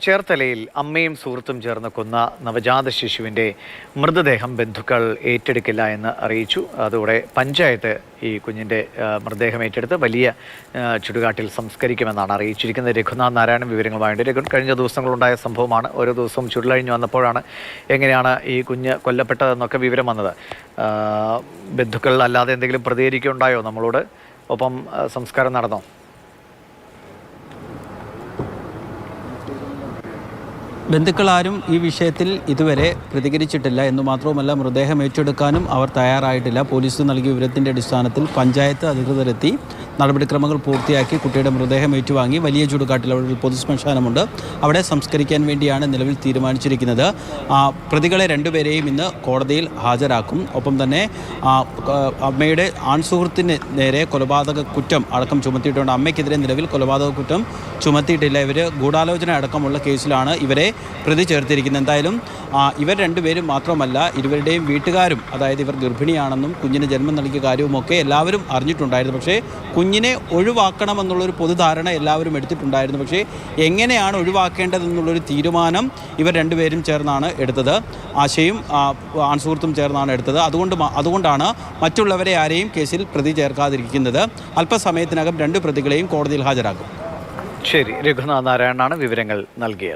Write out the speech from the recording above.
ചേർത്തലയിൽ അമ്മയും സുഹൃത്തും ചേർന്ന് കൊന്ന നവജാത ശിശുവിൻ്റെ മൃതദേഹം ബന്ധുക്കൾ ഏറ്റെടുക്കില്ല എന്ന് അറിയിച്ചു. അതോടെ പഞ്ചായത്ത് ഈ കുഞ്ഞിൻ്റെ മൃതദേഹം ഏറ്റെടുത്ത് വലിയ ചുടുകാട്ടിൽ സംസ്കരിക്കുമെന്നാണ് അറിയിച്ചിരിക്കുന്നത്. രഘുനാഥ് നാരായണൻ വിവരങ്ങളുമായുണ്ട്. രഘു, കഴിഞ്ഞ ദിവസങ്ങളുണ്ടായ സംഭവമാണ്. ഓരോ ദിവസവും ചുരുളഴിഞ്ഞു വന്നപ്പോഴാണ് എങ്ങനെയാണ് ഈ കുഞ്ഞ് കൊല്ലപ്പെട്ടതെന്നൊക്കെ വിവരം വന്നത്. ബന്ധുക്കൾ അല്ലാതെ എന്തെങ്കിലും പ്രതികരിക്കുകയുണ്ടായോ നമ്മളോട്? ഒപ്പം സംസ്കാരം നടന്നോ? ബന്ധുക്കളാരും ഈ വിഷയത്തിൽ ഇതുവരെ പ്രതികരിച്ചിട്ടില്ല എന്ന് മാത്രവുമല്ല, മൃതദേഹം ഏറ്റെടുക്കാനും അവർ തയ്യാറായിട്ടില്ല. പോലീസ് നൽകിയ വിവരത്തിൻ്റെ അടിസ്ഥാനത്തിൽ പഞ്ചായത്ത് അധികൃതരെത്തി നടപടിക്രമങ്ങൾ പൂർത്തിയാക്കി കുട്ടിയുടെ മൃതദേഹം ഏറ്റുവാങ്ങി വലിയ ചുടുകാട്ടിൽ അവിടെ ഒരു പൊതുശ്മശാനമുണ്ട്, അവിടെ സംസ്കരിക്കാൻ വേണ്ടിയാണ് നിലവിൽ തീരുമാനിച്ചിരിക്കുന്നത്. പ്രതികളെ രണ്ടുപേരെയും ഇന്ന് കോടതിയിൽ ഹാജരാക്കും. ഒപ്പം തന്നെ അമ്മയുടെ ആൺസുഹൃത്തിന് നേരെ കൊലപാതക കുറ്റം അടക്കം ചുമത്തിയിട്ടുണ്ട്. അമ്മയ്ക്കെതിരെ നിലവിൽ കൊലപാതക കുറ്റം ചുമത്തിയിട്ടില്ല. ഇവർ ഗൂഢാലോചന അടക്കമുള്ള കേസിലാണ് ഇവരെ പ്രതി ചേർത്തിരിക്കുന്നത്. എന്തായാലും ഇവർ രണ്ടുപേരും മാത്രമല്ല, ഇരുവരുടെയും വീട്ടുകാരും, അതായത് ഇവർ ഗർഭിണിയാണെന്നും കുഞ്ഞിന് ജന്മം നൽകിയ കാര്യവുമൊക്കെ എല്ലാവരും അറിഞ്ഞിട്ടുണ്ടായിരുന്നു. പക്ഷേ കുഞ്ഞിനെ ഒഴിവാക്കണമെന്നുള്ളൊരു പൊതുധാരണ എല്ലാവരും എടുത്തിട്ടുണ്ടായിരുന്നു. പക്ഷേ എങ്ങനെയാണ് ഒഴിവാക്കേണ്ടതെന്നുള്ളൊരു തീരുമാനം ഇവർ രണ്ടുപേരും ചേർന്നാണ് എടുത്തത്. ആശയും ആൺസുഹൃത്തും ചേർന്നാണ് എടുത്തത്. അതുകൊണ്ടാണ് മറ്റുള്ളവരെ ആരെയും കേസിൽ പ്രതി ചേർക്കാതിരിക്കുന്നത്. അല്പസമയത്തിനകം രണ്ട് പ്രതികളെയും കോടതിയിൽ ഹാജരാക്കും. ശരി, രഘുനാഥ് നാരായണനാണ് വിവരങ്ങൾ നൽകിയത്.